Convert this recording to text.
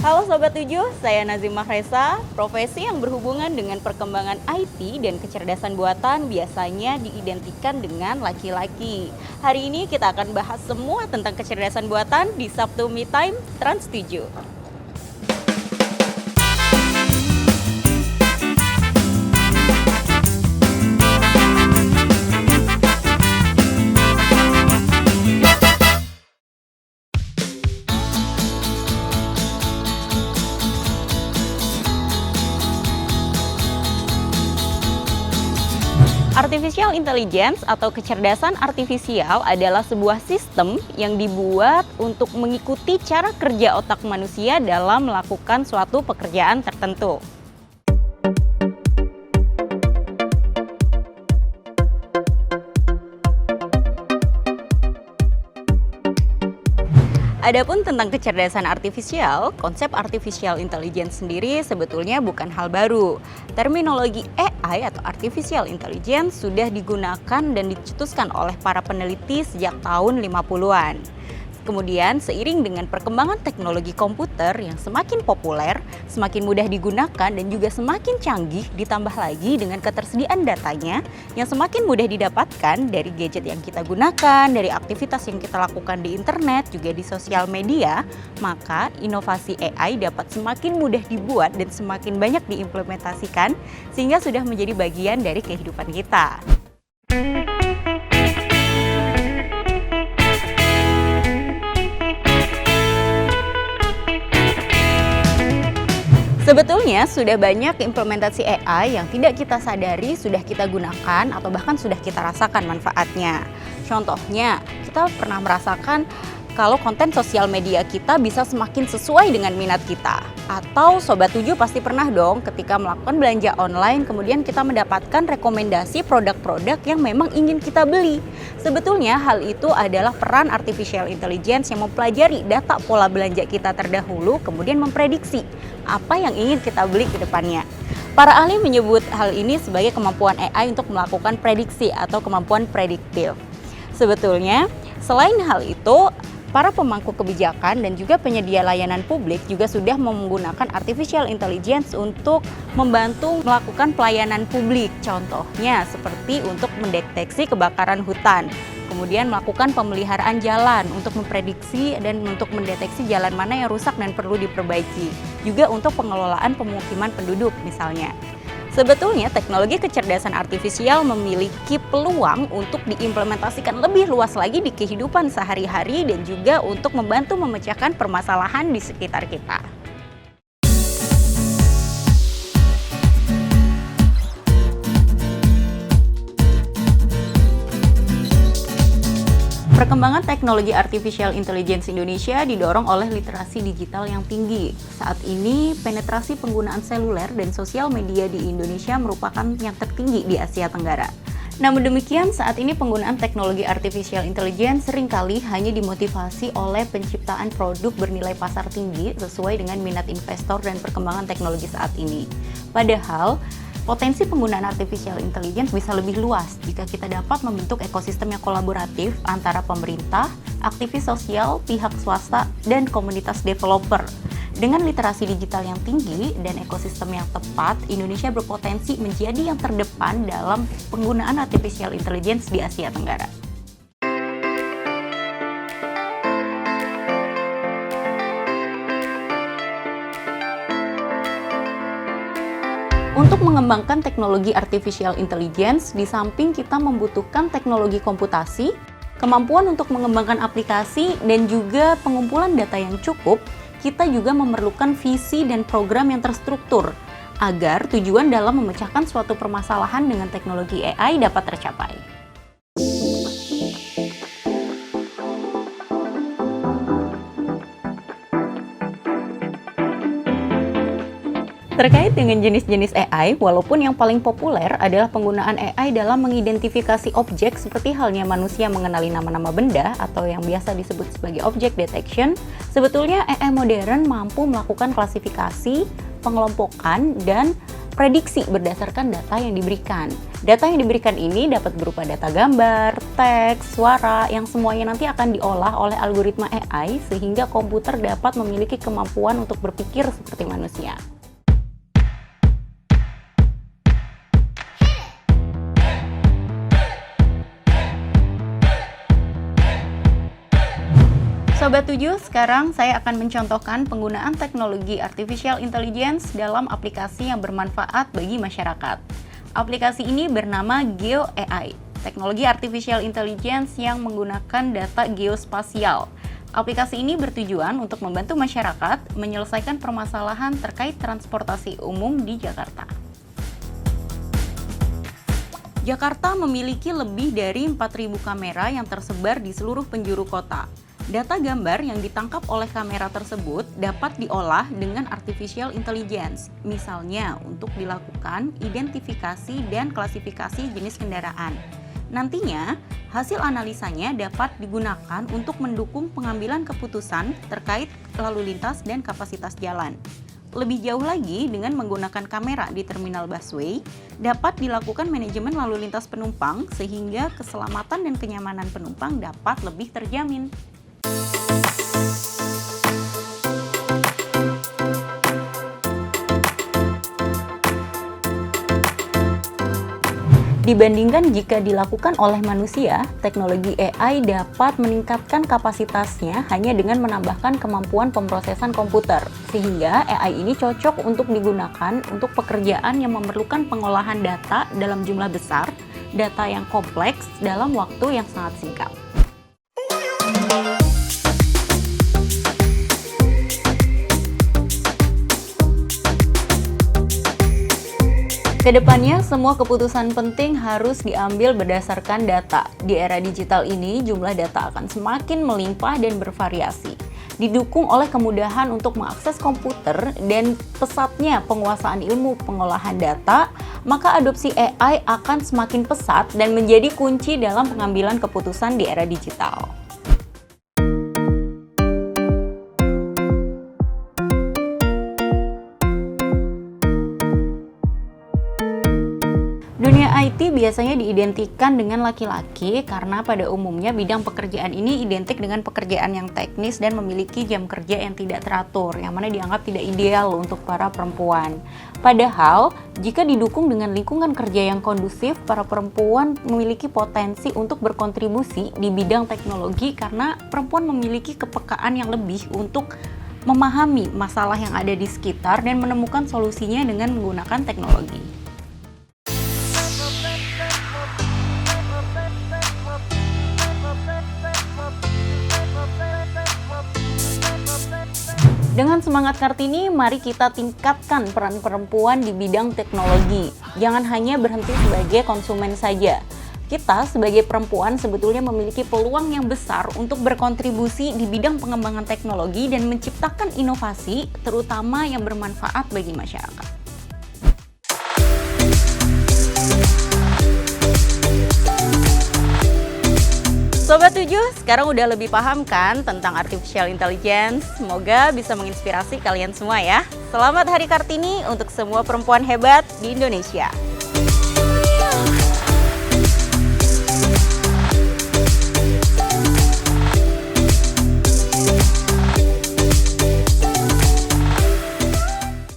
Halo Sobat 7, saya Nazimah Reza. Profesi yang berhubungan dengan perkembangan IT dan kecerdasan buatan biasanya diidentikan dengan laki-laki. Hari ini kita akan bahas semua tentang kecerdasan buatan di Sabtu Me Time Trans 7. Artificial intelligence atau kecerdasan artifisial adalah sebuah sistem yang dibuat untuk mengikuti cara kerja otak manusia dalam melakukan suatu pekerjaan tertentu. Adapun tentang kecerdasan artifisial, konsep artificial intelligence sendiri sebetulnya bukan hal baru. Terminologi AI atau artificial intelligence sudah digunakan dan dicetuskan oleh para peneliti sejak tahun 50-an. Kemudian seiring dengan perkembangan teknologi komputer yang semakin populer, semakin mudah digunakan dan juga semakin canggih, ditambah lagi dengan ketersediaan datanya yang semakin mudah didapatkan dari gadget yang kita gunakan, dari aktivitas yang kita lakukan di internet, juga di sosial media, maka inovasi AI dapat semakin mudah dibuat dan semakin banyak diimplementasikan sehingga sudah menjadi bagian dari kehidupan kita. Sebetulnya sudah banyak implementasi AI yang tidak kita sadari sudah kita gunakan atau bahkan sudah kita rasakan manfaatnya. Contohnya, kita pernah merasakan kalau konten sosial media kita bisa semakin sesuai dengan minat kita. Atau Sobat 7 pasti pernah dong ketika melakukan belanja online kemudian kita mendapatkan rekomendasi produk-produk yang memang ingin kita beli. Sebetulnya hal itu adalah peran artificial intelligence yang mempelajari data pola belanja kita terdahulu kemudian memprediksi apa yang ingin kita beli ke depannya. Para ahli menyebut hal ini sebagai kemampuan AI untuk melakukan prediksi atau kemampuan prediktif. Sebetulnya selain hal itu, para pemangku kebijakan dan juga penyedia layanan publik juga sudah menggunakan artificial intelligence untuk membantu melakukan pelayanan publik. Contohnya seperti untuk mendeteksi kebakaran hutan, kemudian melakukan pemeliharaan jalan untuk memprediksi dan untuk mendeteksi jalan mana yang rusak dan perlu diperbaiki. Juga untuk pengelolaan pemukiman penduduk misalnya. Sebetulnya teknologi kecerdasan artifisial memiliki peluang untuk diimplementasikan lebih luas lagi di kehidupan sehari-hari dan juga untuk membantu memecahkan permasalahan di sekitar kita. Perkembangan teknologi artificial intelligence Indonesia didorong oleh literasi digital yang tinggi. Saat ini, penetrasi penggunaan seluler dan sosial media di Indonesia merupakan yang tertinggi di Asia Tenggara. Namun demikian, saat ini penggunaan teknologi artificial intelligence seringkali hanya dimotivasi oleh penciptaan produk bernilai pasar tinggi sesuai dengan minat investor dan perkembangan teknologi saat ini. Padahal, potensi penggunaan artificial intelligence bisa lebih luas jika kita dapat membentuk ekosistem yang kolaboratif antara pemerintah, aktivis sosial, pihak swasta, dan komunitas developer. Dengan literasi digital yang tinggi dan ekosistem yang tepat, Indonesia berpotensi menjadi yang terdepan dalam penggunaan artificial intelligence di Asia Tenggara. Untuk mengembangkan teknologi artificial intelligence, di samping kita membutuhkan teknologi komputasi, kemampuan untuk mengembangkan aplikasi, dan juga pengumpulan data yang cukup, kita juga memerlukan visi dan program yang terstruktur, agar tujuan dalam memecahkan suatu permasalahan dengan teknologi AI dapat tercapai. Terkait dengan jenis-jenis AI, walaupun yang paling populer adalah penggunaan AI dalam mengidentifikasi objek seperti halnya manusia mengenali nama-nama benda atau yang biasa disebut sebagai object detection, sebetulnya AI modern mampu melakukan klasifikasi, pengelompokan, dan prediksi berdasarkan data yang diberikan. Data yang diberikan ini dapat berupa data gambar, teks, suara, yang semuanya nanti akan diolah oleh algoritma AI sehingga komputer dapat memiliki kemampuan untuk berpikir seperti manusia. Sobat 7, sekarang saya akan mencontohkan penggunaan teknologi Artificial Intelligence dalam aplikasi yang bermanfaat bagi masyarakat. Aplikasi ini bernama Geo AI, teknologi Artificial Intelligence yang menggunakan data geospasial. Aplikasi ini bertujuan untuk membantu masyarakat menyelesaikan permasalahan terkait transportasi umum di Jakarta. Jakarta memiliki lebih dari 4.000 kamera yang tersebar di seluruh penjuru kota. Data gambar yang ditangkap oleh kamera tersebut dapat diolah dengan artificial intelligence, misalnya untuk dilakukan identifikasi dan klasifikasi jenis kendaraan. Nantinya, hasil analisanya dapat digunakan untuk mendukung pengambilan keputusan terkait lalu lintas dan kapasitas jalan. Lebih jauh lagi, dengan menggunakan kamera di terminal busway, dapat dilakukan manajemen lalu lintas penumpang sehingga keselamatan dan kenyamanan penumpang dapat lebih terjamin. Dibandingkan jika dilakukan oleh manusia, teknologi AI dapat meningkatkan kapasitasnya hanya dengan menambahkan kemampuan pemrosesan komputer, sehingga AI ini cocok untuk digunakan untuk pekerjaan yang memerlukan pengolahan data dalam jumlah besar, data yang kompleks dalam waktu yang sangat singkat. Kedepannya, semua keputusan penting harus diambil berdasarkan data. Di era digital ini, jumlah data akan semakin melimpah dan bervariasi. Didukung oleh kemudahan untuk mengakses komputer dan pesatnya penguasaan ilmu pengolahan data, maka adopsi AI akan semakin pesat dan menjadi kunci dalam pengambilan keputusan di era digital. Dunia IT biasanya diidentikan dengan laki-laki karena pada umumnya bidang pekerjaan ini identik dengan pekerjaan yang teknis dan memiliki jam kerja yang tidak teratur, yang mana dianggap tidak ideal untuk para perempuan. Padahal, jika didukung dengan lingkungan kerja yang kondusif, para perempuan memiliki potensi untuk berkontribusi di bidang teknologi karena perempuan memiliki kepekaan yang lebih untuk memahami masalah yang ada di sekitar dan menemukan solusinya dengan menggunakan teknologi. Dengan semangat Kartini, mari kita tingkatkan peran perempuan di bidang teknologi. Jangan hanya berhenti sebagai konsumen saja. Kita sebagai perempuan sebetulnya memiliki peluang yang besar untuk berkontribusi di bidang pengembangan teknologi dan menciptakan inovasi, terutama yang bermanfaat bagi masyarakat. Sobat 7, sekarang udah lebih paham kan tentang Artificial Intelligence? Semoga bisa menginspirasi kalian semua ya. Selamat Hari Kartini untuk semua perempuan hebat di Indonesia.